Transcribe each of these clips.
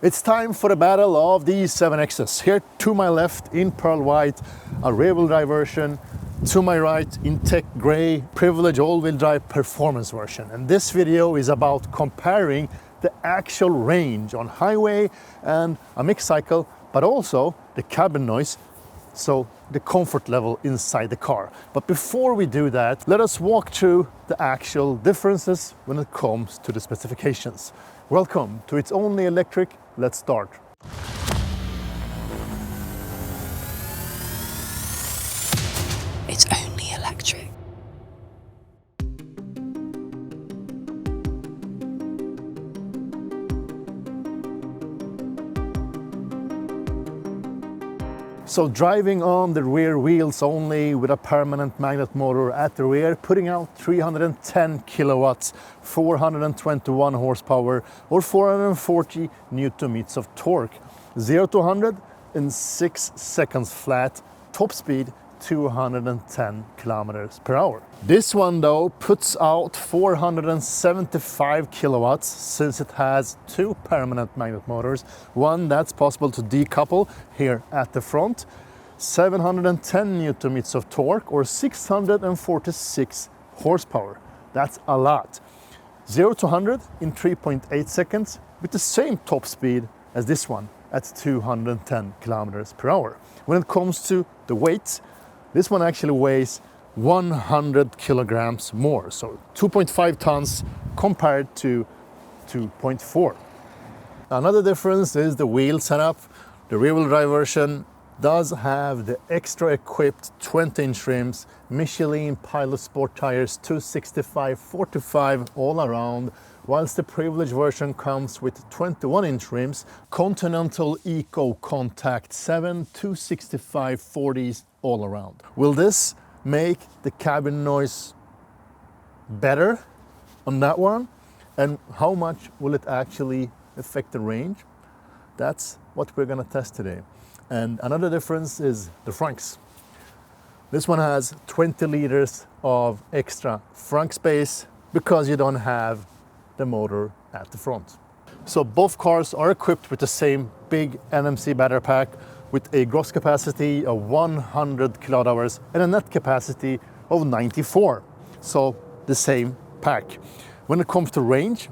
It's time for the battle of the 7Xs. Here to my left in pearl white, a rear-wheel drive version. To my right in tech gray, Privilege all-wheel drive performance version. And this video is about comparing the actual range on highway and a mixed cycle, but also the cabin noise, so the comfort level inside the car. But before we do that, let us walk through the actual differences when it comes to the specifications. Welcome to It's Only Electric. Let's start. It's only electric. So driving on the rear wheels only with a permanent magnet motor at the rear, putting out 310 kilowatts, 421 horsepower or 440 newton meters of torque. 0 to 100 in 6 seconds flat, top speed 210 kilometers per hour. This one though puts out 475 kilowatts since it has 2 permanent magnet motors, one that's possible to decouple here at the front, 710 newton meters of torque or 646 horsepower. That's a lot. 0 to 100 in 3.8 seconds with the same top speed as this one at 210 kilometers per hour. When it comes to the weight, this one actually weighs 100 kilograms more, so 2.5 tons compared to 2.4. Another difference is the wheel setup. The rear-wheel drive version does have the extra equipped 20-inch rims, Michelin Pilot Sport tires 265/45 all around, whilst the Privilege version comes with 21-inch rims, Continental Eco Contact 7 265/40s all around. Will this make the cabin noise better on that one? And how much will it actually affect the range? That's what we're gonna test today. And another difference is the frunks. This one has 20 liters of extra frunk space because you don't have the motor at the front. So both cars are equipped with the same big NMC battery pack with a gross capacity of 100 kilowatt hours and a net capacity of 94. So the same pack. When it comes to range,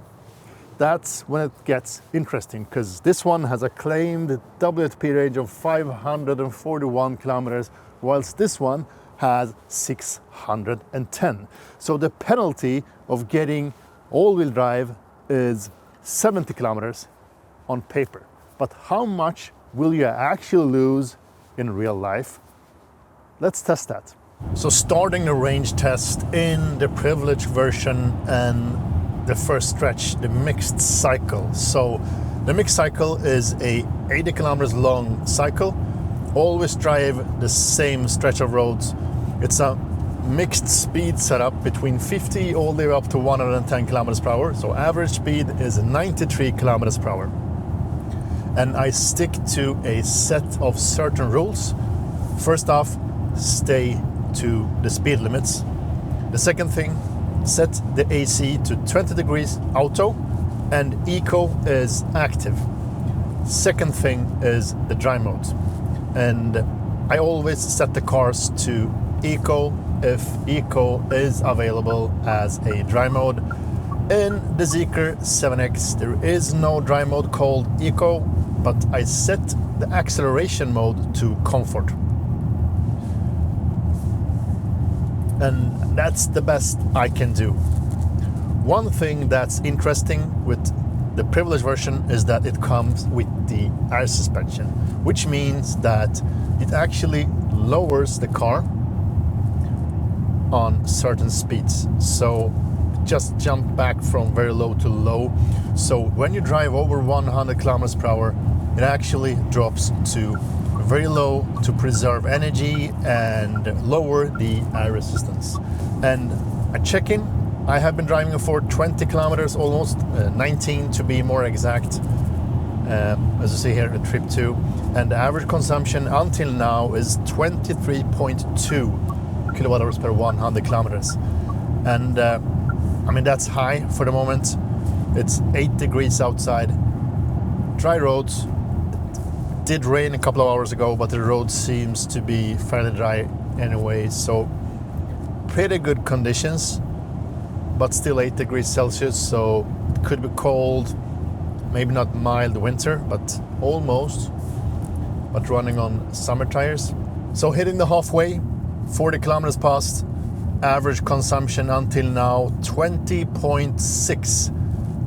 that's when it gets interesting, because this one has a claimed WLTP range of 541 kilometers, whilst this one has 610. So the penalty of getting all-wheel drive is 70 kilometers on paper. But how much will you actually lose in real life? Let's test that. So starting the range test in the Privilege version and the first stretch, the mixed cycle. So the mixed cycle is a 80 kilometers long cycle. Always drive the same stretch of roads. It's a mixed speed setup between 50 all the way up to 110 kilometers per hour. So average speed is 93 kilometers per hour. And I stick to a set of certain rules. First off, stay to the speed limits. The second thing, set the AC to 20 degrees auto and eco is active. Second thing is the drive mode. And I always set the cars to eco if eco is available as a drive mode. In the Zeekr 7X, there is no drive mode called eco, but I set the acceleration mode to comfort. And that's the best I can do. One thing that's interesting with the Privilege version is that it comes with the air suspension, which means that it actually lowers the car on certain speeds. So just jump back from very low to low. So when you drive over 100 kilometers per hour, it actually drops to very low to preserve energy and lower the air resistance. And a check-in, I have been driving for 20 kilometers almost, 19 to be more exact, as you see here at trip 2. And the average consumption until now is 23.2 kilowatt hours per 100 kilometers. And I mean, that's high for the moment. It's 8 degrees outside. dry roads. It did rain a couple of hours ago, but the road seems to be fairly dry anyway, so pretty good conditions, but still 8 degrees Celsius, so it could be cold, maybe not mild winter, but almost, but running on summer tires. So hitting the halfway, 40 kilometers past, average consumption until now 20.6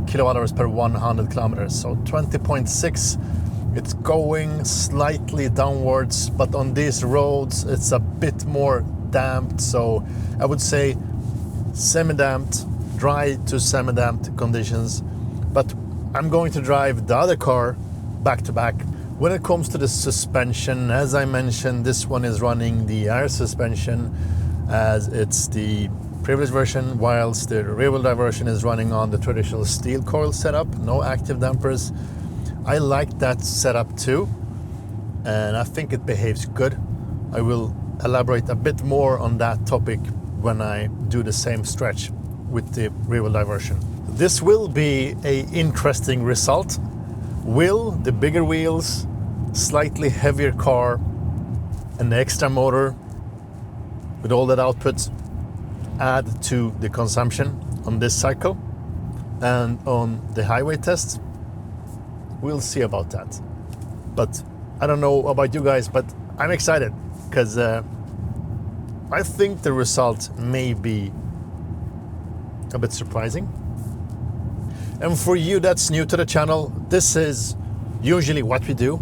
kilowatt hours per 100 kilometers. So 20.6, it's going slightly downwards, but on these roads it's a bit more damped, so I would say semi-damped, dry to semi-damped conditions. But I'm going to drive the other car back to back. When it comes to the suspension, as I mentioned, this one is running the air suspension as it's the Privilege version, whilst the rear-wheel drive version is running on the traditional steel coil setup, no active dampers. I like that setup too, and I think it behaves good. I will elaborate a bit more on that topic when I do the same stretch with the rear-wheel drive version. This will be an interesting result. Will the bigger wheels, slightly heavier car, and the extra motor with all that output add to the consumption on this cycle and on the highway test? We'll see about that. But I don't know about you guys, but I'm excited because I think the result may be a bit surprising. And for you that's new to the channel, this is usually what we do.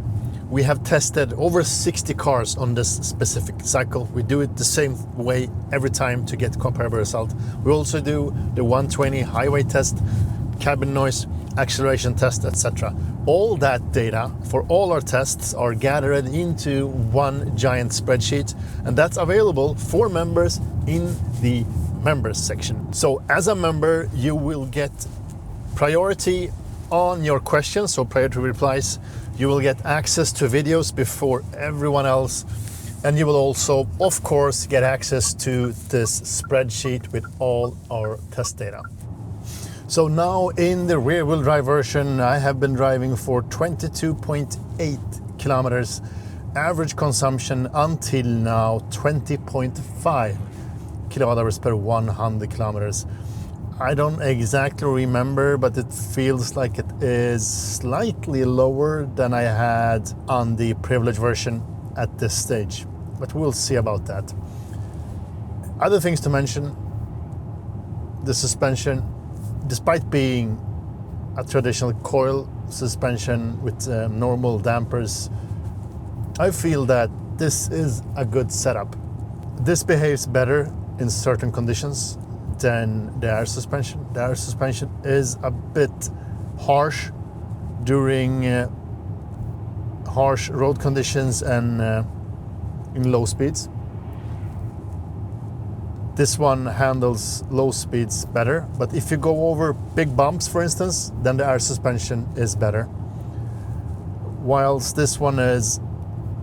We have tested over 60 cars on this specific cycle. We do it the same way every time to get comparable result. We also do the 120 highway test, cabin noise, acceleration test, etc. All that data for all our tests are gathered into one giant spreadsheet, and that's available for members in the members section. So as a member, you will get priority on your questions, so priority replies. You will get access to videos before everyone else, and you will also, of course, get access to this spreadsheet with all our test data. So now in the rear-wheel drive version, I have been driving for 22.8 kilometers. Average consumption until now 20.5 kilowatt hours per 100 kilometers. I don't exactly remember, but it feels like it is slightly lower than I had on the Privilege version at this stage, but we'll see about that. Other things to mention, the suspension, despite being a traditional coil suspension with normal dampers, I feel that this is a good setup. This behaves better in certain conditions than the air suspension. The air suspension is a bit harsh during harsh road conditions and in low speeds. This one handles low speeds better, but if you go over big bumps, for instance, then the air suspension is better. Whilst this one is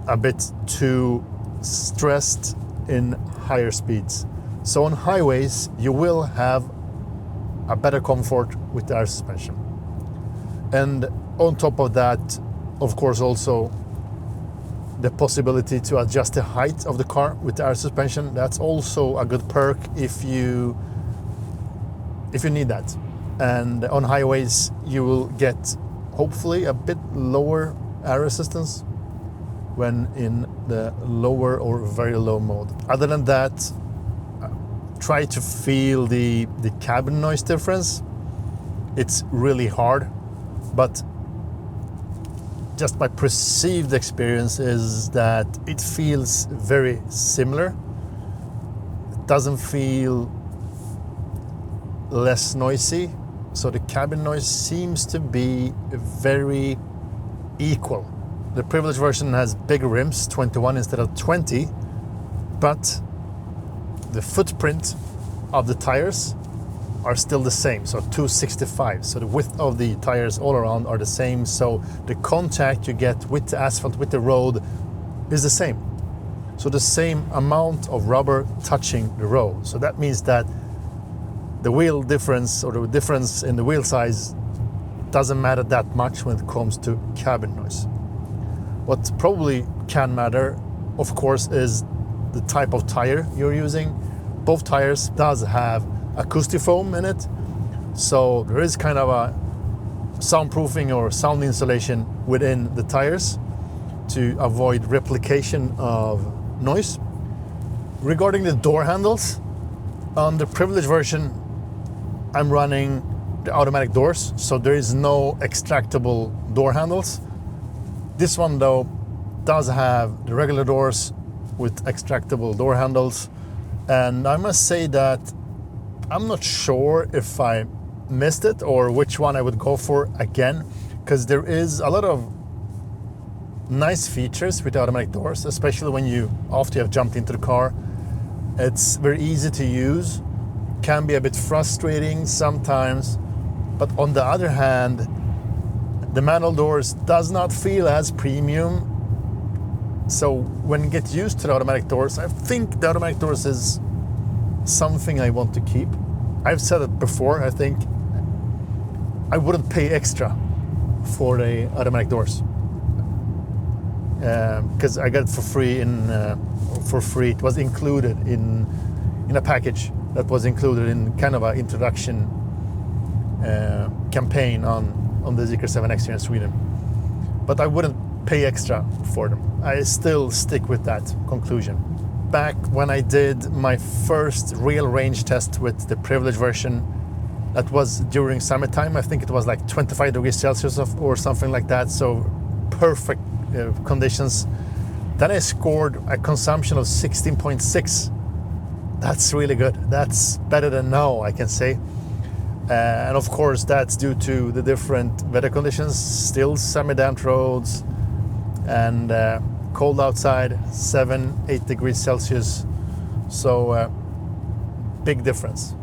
a bit too stressed in higher speeds. So on highways, you will have a better comfort with the air suspension. And on top of that, of course, also the possibility to adjust the height of the car with the air suspension. That's also a good perk if you need that. And on highways, you will get hopefully a bit lower air resistance when in the lower or very low mode. Other than that, try to feel the cabin noise difference. It's really hard, but just my perceived experience is that it feels very similar. It doesn't feel less noisy, so the cabin noise seems to be very equal. The Privilege version has bigger rims, 21 instead of 20, but the footprint of the tires are still the same, so 265. So the width of the tires all around are the same, so the contact you get with the asphalt, with the road, is the same. So the same amount of rubber touching the road. So that means that the wheel difference, or the difference in the wheel size, doesn't matter that much when it comes to cabin noise. What probably can matter, of course, is the type of tire you're using. Both tires does have acoustic foam in it, so there is kind of a soundproofing or sound insulation within the tires to avoid replication of noise. Regarding the door handles, on the Privilege version, I'm running the automatic doors, so there is no extractable door handles. This one though does have the regular doors with extractable door handles, and I must say that I'm not sure if I missed it or which one I would go for again, because there is a lot of nice features with the automatic doors, especially when after you have jumped into the car. It's very easy to use, can be a bit frustrating sometimes, but on the other hand, the manual doors does not feel as premium. So when you get used to the automatic doors, I think the automatic doors is something I want to keep. I've said it before, I think I wouldn't pay extra for the automatic doors, because I got it for free. It was included in a package that was included in kind of an introduction campaign on the Zeekr 7X here in Sweden. But I wouldn't pay extra for them. I still stick with that conclusion. Back when I did my first real range test with the Privilege version, that was during summertime. I think it was like 25 degrees Celsius or something like that, so perfect conditions. Then I scored a consumption of 16.6. That's really good. That's better than now, I can say. And of course, that's due to the different weather conditions, still semi-damped roads and cold outside, 7-8 degrees Celsius. So big difference.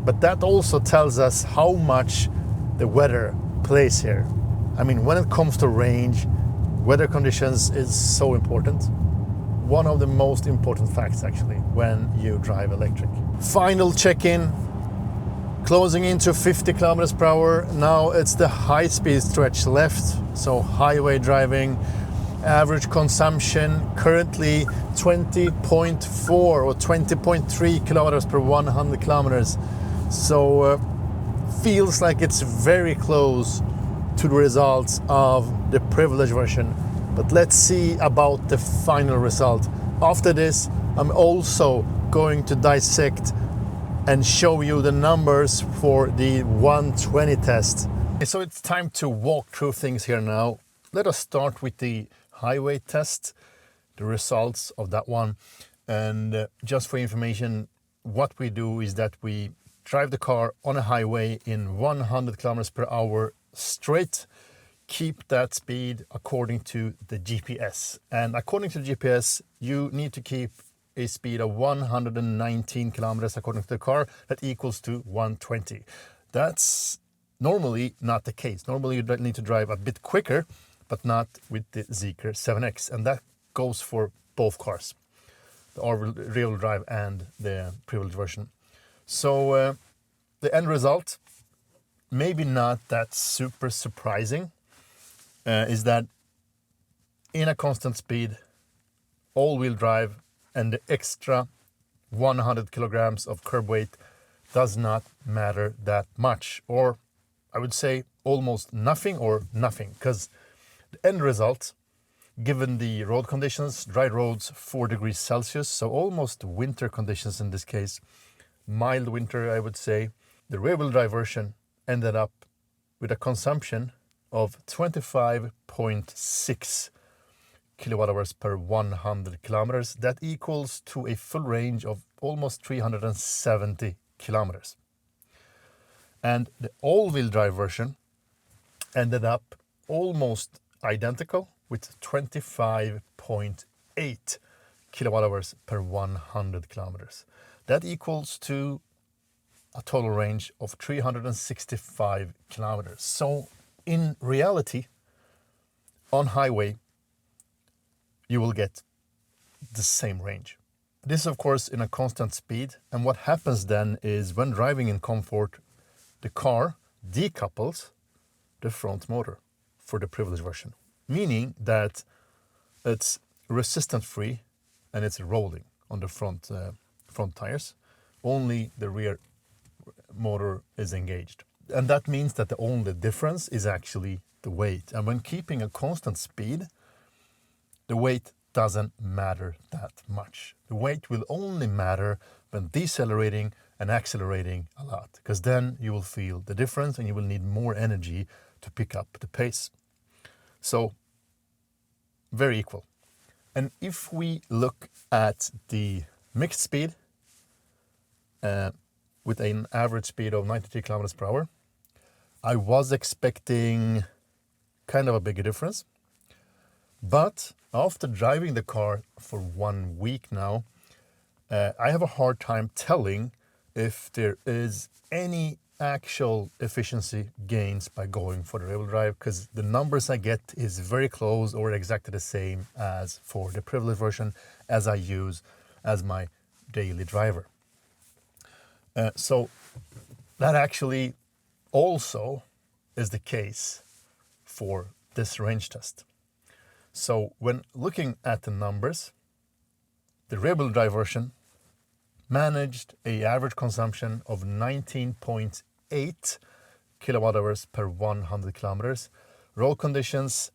But that also tells us how much the weather plays here. I mean, when it comes to range, weather conditions is so important. One of the most important facts actually when you drive electric. Final check-in, closing into 50 kilometers per hour. Now it's the high-speed stretch left, so highway driving. Average consumption currently 20.4 or 20.3 kilometers per 100 kilometers. So feels like it's very close to the results of the Privilege version. But let's see about the final result. After this, I'm also going to dissect and show you the numbers for the 120 test. So it's time to walk through things here now. Let us start with the highway test, the results of that one. And just for information, what we do is that we drive the car on a highway in 100 kilometers per hour straight, keep that speed according to the GPS. And according to the GPS, you need to keep a speed of 119 kilometers according to the car. That equals to 120. That's normally not the case. Normally you need to drive a bit quicker, but not with the Zeekr 7X. And that goes for both cars, the rear-wheel drive and the Privilege version. So the end result, maybe not that super surprising, is that in a constant speed, all-wheel drive and the extra 100 kilograms of curb weight does not matter that much, or I would say almost nothing or nothing, because the end result, given the road conditions, dry roads, 4 degrees Celsius, so almost winter conditions in this case, mild winter I would say, the rear-wheel drive version ended up with a consumption of 25.6 kilowatt hours per 100 kilometers. That equals to a full range of almost 370 kilometers. And the all-wheel drive version ended up almost identical with 25.8 kilowatt hours per 100 kilometers. That equals to a total range of 365 kilometers. So in reality, on highway, you will get the same range. This is of course in a constant speed, and what happens then is when driving in comfort, the car decouples the front motor for the Privilege version, meaning that it's resistance free and it's rolling on the front tires. Only the rear motor is engaged. And that means that the only difference is actually the weight. And when keeping a constant speed, the weight doesn't matter that much. The weight will only matter when decelerating and accelerating a lot, because then you will feel the difference and you will need more energy to pick up the pace. So, very equal. And if we look at the mixed speed, with an average speed of 93 kilometers per hour, I was expecting kind of a bigger difference. But after driving the car for 1 week now, I have a hard time telling if there is any actual efficiency gains by going for the rear-wheel drive, because the numbers I get is very close or exactly the same as for the Privilege version, as I use as my daily driver. So that actually also is the case for this range test. So when looking at the numbers, the rear-wheel drive version managed an average consumption of 19.8 kilowatt hours per 100 kilometers. Road conditions,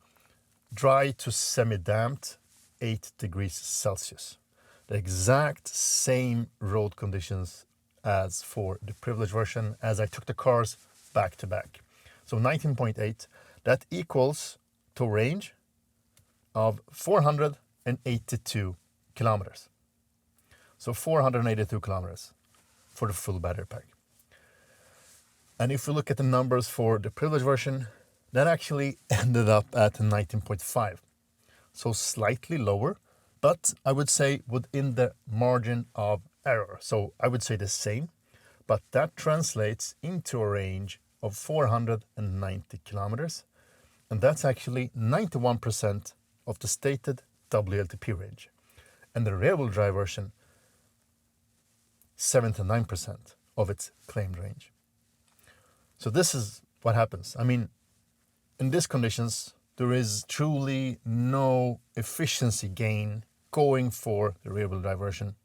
dry to semi-damped, 8 degrees Celsius. The exact same road conditions as for the Privilege version, as I took the cars back to back. So 19.8, that equals to a range of 482 kilometers. So 482 kilometers for the full battery pack. And if we look at the numbers for the Privilege version, that actually ended up at 19.5. So slightly lower, but I would say within the margin of error. So I would say the same, but that translates into a range of 490 kilometers. And that's actually 91% of the stated WLTP range. And the rear-wheel drive version, 79% of its claimed range. So this is what happens. I mean, in these conditions, there is truly no efficiency gain going for the rear-wheel drive version.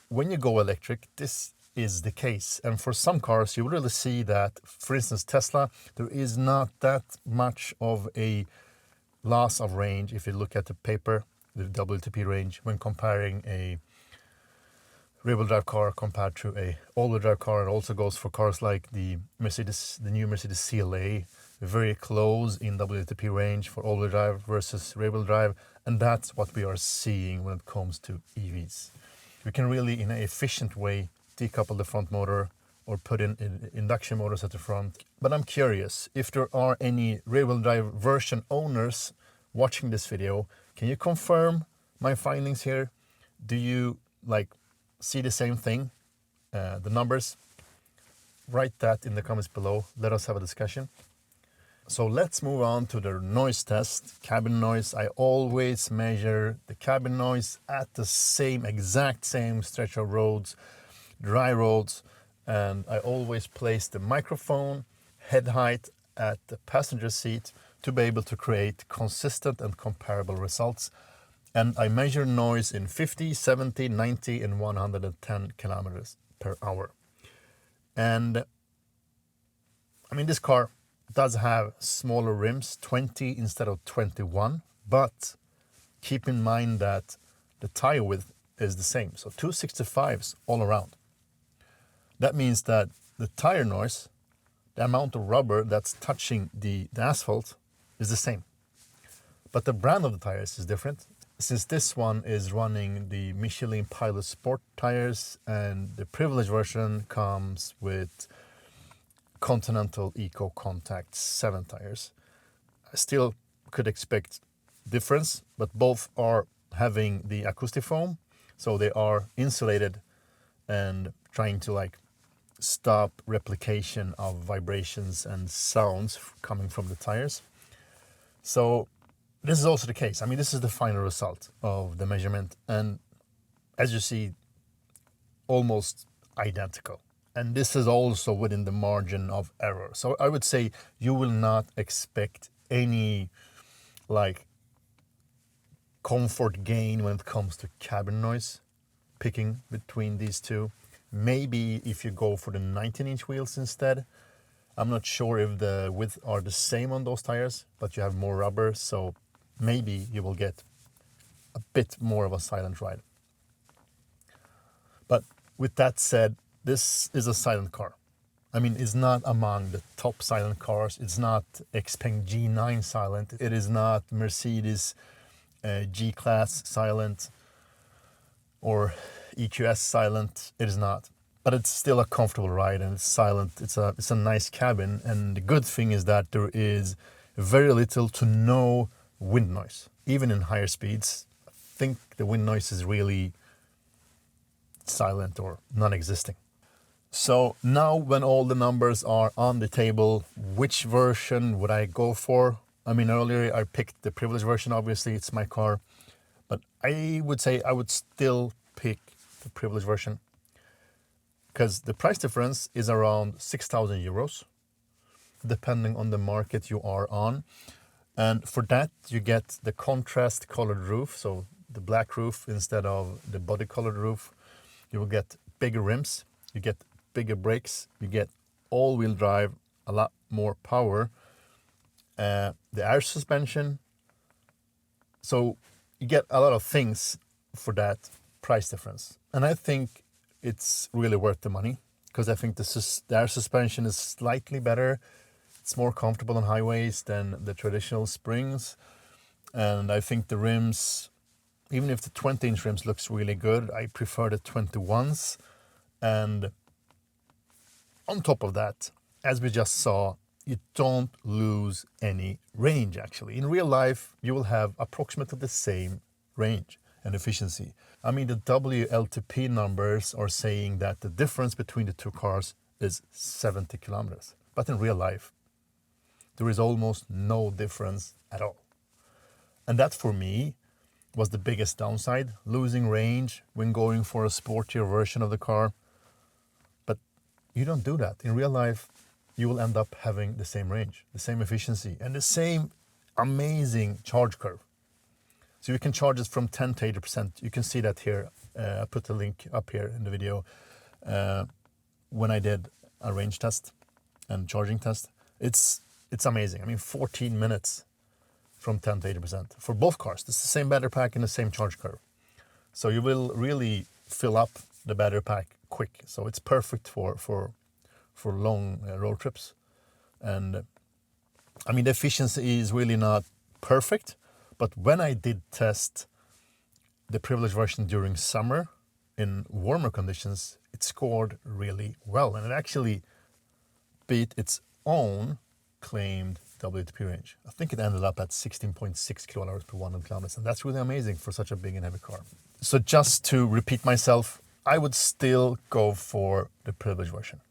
When you go electric, this is the case. And for some cars, you will really see that, for instance, Tesla, there is not that much of a loss of range if you look at the paper, the WLTP range, when comparing a rear-wheel drive car compared to a all-wheel drive car. It also goes for cars like the new Mercedes CLA, very close in WLTP range for all-wheel drive versus rear-wheel drive, and that's what we are seeing when it comes to EVs. We can really, in an efficient way, decouple the front motor or put in induction motors at the front. But I'm curious if there are any rear-wheel drive version owners watching this video. Can you confirm my findings here? Do you see the same thing, the numbers? Write that in the comments below. Let us have a discussion. So let's move on to the noise test, cabin noise. I always measure the cabin noise at the exact same stretch of roads, dry roads, and I always place the microphone head height at the passenger seat to be able to create consistent and comparable results. And I measure noise in 50, 70, 90, and 110 kilometers per hour. And I mean, this car does have smaller rims, 20 instead of 21, but keep in mind that the tire width is the same, so 265s all around. That means that the tire noise, the amount of rubber that's touching the asphalt, is the same. But the brand of the tires is different. Since this one is running the Michelin Pilot Sport tires and the Privilege version comes with Continental Eco Contact 7 tires, I still could expect difference, but both are having the acoustic foam, so they are insulated and trying to stop replication of vibrations and sounds coming from the tires. So this is also the case. I mean, this is the final result of the measurement, and as you see, almost identical. And this is also within the margin of error. So I would say you will not expect any like comfort gain when it comes to cabin noise picking between these two. Maybe if you go for the 19-inch wheels instead. I'm not sure if the width are the same on those tires, but you have more rubber, so maybe you will get a bit more of a silent ride. But with that said, this is a silent car. I mean, it's not among the top silent cars. It's not Xpeng G9 silent. It is not Mercedes G-Class silent or EQS silent. It is not. But it's still a comfortable ride and it's silent. It's a nice cabin. And the good thing is that there is very little to no wind noise. Even in higher speeds, I think the wind noise is really silent or non-existing. So now when all the numbers are on the table, which version would I go for? I mean, earlier I picked the Privilege version, obviously, it's my car. But I would say I would still pick the Privilege version, because the price difference is around 6,000 euros, depending on the market you are on. And for that, you get the contrast colored roof, so the black roof instead of the body colored roof. You will get bigger rims, you get bigger brakes, you get all-wheel drive, a lot more power, the air suspension. So you get a lot of things for that price difference. And I think it's really worth the money, because I think the air suspension is slightly better. It's more comfortable on highways than the traditional springs. And I think the rims, even if the 20-inch rims looks really good, I prefer the 21s. And on top of that, as we just saw, you don't lose any range actually. In real life, you will have approximately the same range and efficiency. I mean, the WLTP numbers are saying that the difference between the two cars is 70 kilometers. But in real life, there is almost no difference at all. And that for me was the biggest downside, losing range when going for a sportier version of the car. But you don't do that. In real life, you will end up having the same range, the same efficiency, and the same amazing charge curve. So you can charge it from 10 to 80%. You can see that here. I put the link up here in the video. When I did a range test and charging test, it's amazing. I mean, 14 minutes from 10 to 80% for both cars. It's the same battery pack and the same charge curve. So you will really fill up the battery pack quick. So it's perfect for long road trips. And I mean, the efficiency is really not perfect. But when I did test the Privilege version during summer in warmer conditions, it scored really well. And it actually beat its own claimed WLTP range. I think it ended up at 16.6 kilowatt-hours per 100 kilometers. And that's really amazing for such a big and heavy car. So just to repeat myself, I would still go for the Privilege version.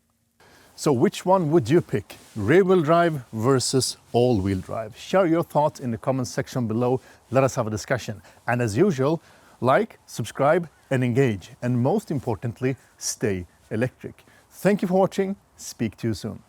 So which one would you pick? Rear-wheel drive versus all-wheel drive? Share your thoughts in the comment section below. Let us have a discussion. And as usual, like, subscribe, and engage. And most importantly, stay electric. Thank you for watching. Speak to you soon.